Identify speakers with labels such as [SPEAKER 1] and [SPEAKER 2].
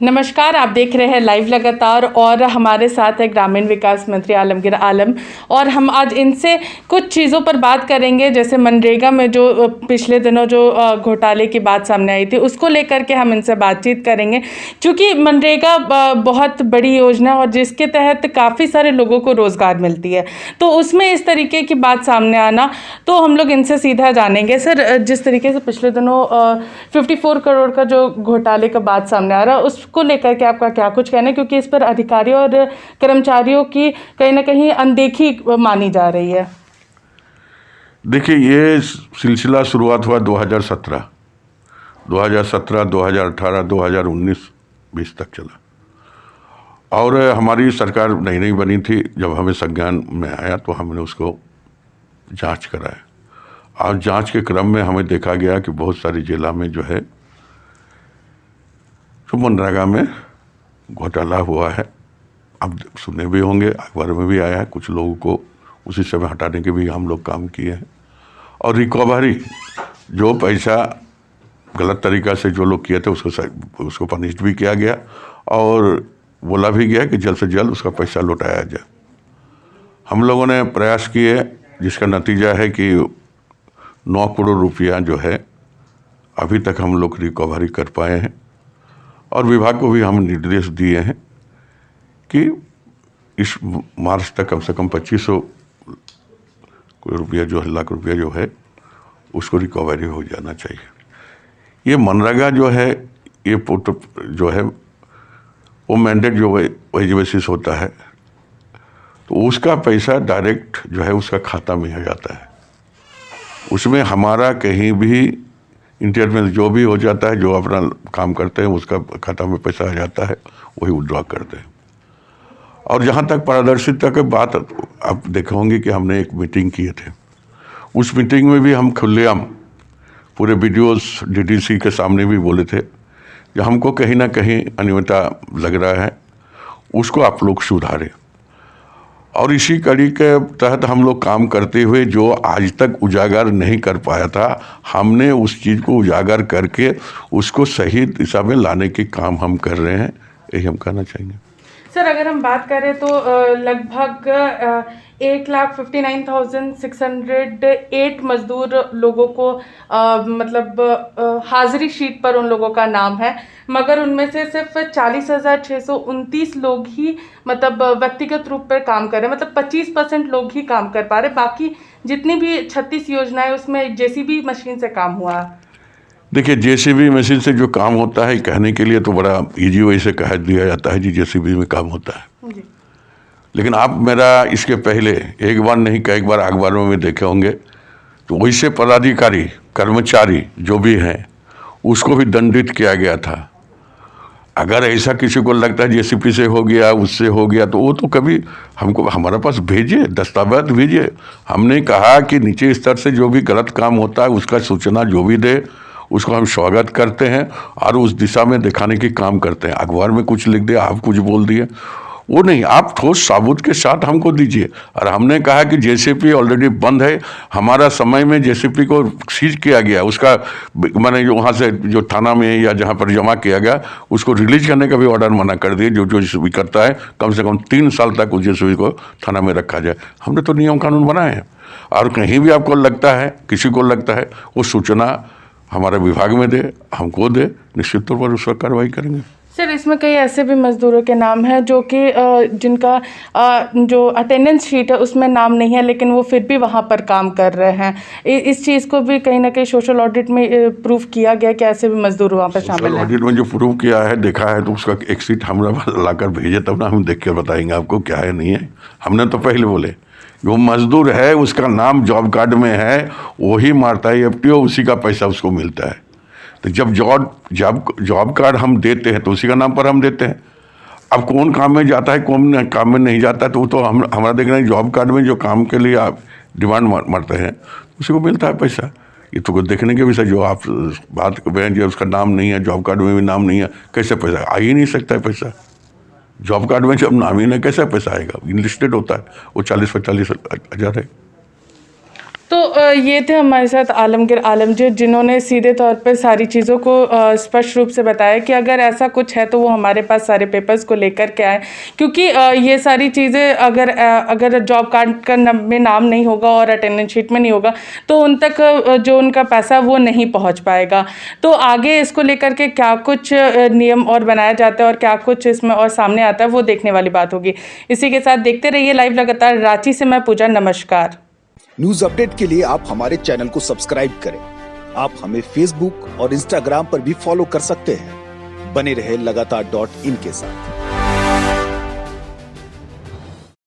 [SPEAKER 1] नमस्कार, आप देख रहे हैं लाइव लगातार और हमारे साथ है ग्रामीण विकास मंत्री आलमगीर आलम और हम आज इनसे कुछ चीज़ों पर बात करेंगे। जैसे मनरेगा में जो पिछले दिनों जो घोटाले की बात सामने आई थी, उसको लेकर के हम इनसे बातचीत करेंगे। क्योंकि मनरेगा बहुत बड़ी योजना है और जिसके तहत काफ़ी सारे लोगों को रोज़गार मिलती है, तो उसमें इस तरीके की बात सामने आना, तो हम लोग इनसे सीधा जानेंगे। सर, जिस तरीके से पिछले दिनों 54 करोड़ का जो घोटाले का बात सामने आ रहा है, को लेकर के आपका क्या कुछ कहना है? क्योंकि इस पर अधिकारियों और कर्मचारियों की कहीं ना कहीं अनदेखी मानी जा रही है।
[SPEAKER 2] देखिए, ये सिलसिला शुरुआत हुआ 2017, 2018, 2019, 20 तक चला और हमारी सरकार नई नई बनी थी। जब हमें संज्ञान में आया तो हमने उसको जांच कराया और जांच के क्रम में हमें देखा गया कि बहुत सारी जिला में जो है तो मनरेगा में घोटाला हुआ है। अब सुने भी होंगे, अखबार में भी आया है। कुछ लोगों को उसी समय हटाने के भी हम लोग काम किए हैं और रिकवरी जो पैसा गलत तरीक़ा से जो लोग किए थे उसको पनिश भी किया गया और बोला भी गया कि जल्द से जल्द उसका पैसा लौटाया जाए। हम लोगों ने प्रयास किए जिसका नतीजा है कि 9 करोड़ रुपया जो है अभी तक हम लोग रिकवरी कर पाए हैं और विभाग को भी हम निर्देश दिए हैं कि इस मार्च तक कम से कम 2500 रुपया जो है, लाख रुपया जो है, उसको रिकवरी हो जाना चाहिए। ये मनरेगा जो है, ये जो है वो मैंडेट जो वेज बेसिस होता है, तो उसका पैसा डायरेक्ट जो है उसका खाता में आ जाता है। उसमें हमारा कहीं भी इंटरमेल जो भी हो जाता है, जो अपना काम करते हैं उसका खाता में पैसा आ जाता है, वही विड्रॉ करते हैं। और जहाँ तक पारदर्शिता की बात, आप देखोगे कि हमने एक मीटिंग किए थे। उस मीटिंग में भी हम खुलेआम पूरे वीडियोस डीडीसी के सामने भी बोले थे कि हमको कहीं ना कहीं अनियमितता लग रहा है, उसको आप लोग सुधारें। और इसी कड़ी के तहत हम लोग काम करते हुए जो आज तक उजागर नहीं कर पाया था, हमने उस चीज़ को उजागर करके उसको सही दिशा में लाने के काम हम कर रहे हैं। यही हम कहना चाहेंगे।
[SPEAKER 1] सर, अगर हम बात करें तो लगभग 1,59,608 मजदूर लोगों को मतलब हाजिरी शीट पर उन लोगों का नाम है, मगर उनमें से सिर्फ 40,629 लोग ही मतलब व्यक्तिगत रूप पर काम कर रहे हैं। मतलब 25% लोग ही काम कर पा रहे। बाकी जितनी भी 36 योजनाएं उसमें जेसीबी मशीन से काम हुआ।
[SPEAKER 2] देखिए, जेसीबी मशीन से जो काम होता है, कहने के लिए तो बड़ा इजी वे से कह दिया जाता है जी जेसीबी में काम होता है जी। लेकिन आप मेरा इसके पहले एक बार नहीं कई बार अखबारों में देखे होंगे, तो वैसे पदाधिकारी कर्मचारी जो भी हैं उसको भी दंडित किया गया था। अगर ऐसा किसी को लगता है जेसीबी से हो गया, उससे हो गया, तो वो तो कभी हमको हमारे पास भेजिए, दस्तावेज भेजिए। हमने कहा कि नीचे स्तर से जो भी गलत काम होता है उसका सूचना जो भी दे, उसको हम स्वागत करते हैं और उस दिशा में दिखाने की काम करते हैं। अखबार में कुछ लिख दिया, आप कुछ बोल दिए, वो नहीं, आप ठोस साबुत के साथ हमको दीजिए। और हमने कहा कि जेसीपी ऑलरेडी बंद है। हमारा समय में जेसीपी को सीज किया गया, उसका मैंने जो वहाँ से जो थाना में या जहाँ पर जमा किया गया उसको रिलीज करने का भी ऑर्डर मना कर दिए। जो जेसीपी करता है कम से कम 3 साल तक उस जेसीपी को थाना में रखा जाए। हमने तो नियम कानून बनाए हैं। और कहीं भी आपको लगता है, किसी को लगता है, वो सूचना हमारे विभाग में दे, हमको दे, निश्चित तौर पर उस पर कार्रवाई करेंगे।
[SPEAKER 1] सर, इसमें कई ऐसे भी मजदूरों के नाम हैं जो कि जिनका जो अटेंडेंस शीट है उसमें नाम नहीं है, लेकिन वो फिर भी वहाँ पर काम कर रहे हैं। इस चीज़ को भी कहीं ना कहीं सोशल ऑडिट में प्रूफ किया गया कि ऐसे भी मजदूर वहाँ पर शामिल हैं।
[SPEAKER 2] ऑडिट में जो प्रूफ किया है, देखा है, तो उसका एक शीट हमारा लाकर भेजे तब ना हम देख कर बताएंगे आपको क्या है नहीं है। हमने तो पहले बोले जो मजदूर है उसका नाम जॉब कार्ड में है, वही मारता है एफटीओ, उसी का पैसा उसको मिलता है। तो जब जॉब कार्ड हम देते हैं तो उसी का नाम पर हम देते हैं। अब कौन काम में जाता है, कौन काम में नहीं जाता है, तो वो तो हमारा देखना है। जॉब कार्ड में जो काम के लिए आप डिमांड मारते हैं उसी को मिलता है पैसा। ये तो देखने के विषय जो आप बात कर रहे हैं, जो उसका नाम नहीं है, जॉब कार्ड में भी नाम नहीं है, कैसे पैसा आ ही नहीं सकता है। पैसा जॉब कार्ड में जब नाम ही नहीं, कैसे पैसा आएगा? लिस्टेड होता है, वो 40-45 हज़ार है।
[SPEAKER 1] तो ये थे हमारे साथ आलमगीर आलम जी, जिन्होंने सीधे तौर पे सारी चीज़ों को स्पष्ट रूप से बताया कि अगर ऐसा कुछ है तो वो हमारे पास सारे पेपर्स को लेकर के आए, क्योंकि ये सारी चीज़ें अगर जॉब कार्ड का में नाम नहीं होगा और अटेंडेंस शीट में नहीं होगा तो उन तक जो उनका पैसा वो नहीं पहुंच पाएगा। तो आगे इसको लेकर के क्या कुछ नियम और बनाया जाता है और क्या कुछ इसमें और सामने आता है वो देखने वाली बात होगी। इसी के साथ देखते रहिए लाइव लगातार। रांची से मैं पूजा, नमस्कार।
[SPEAKER 3] न्यूज अपडेट के लिए आप हमारे चैनल को सब्सक्राइब करें। आप हमें फेसबुक और इंस्टाग्राम पर भी फॉलो कर सकते हैं। बने रहे लगातार.in के साथ।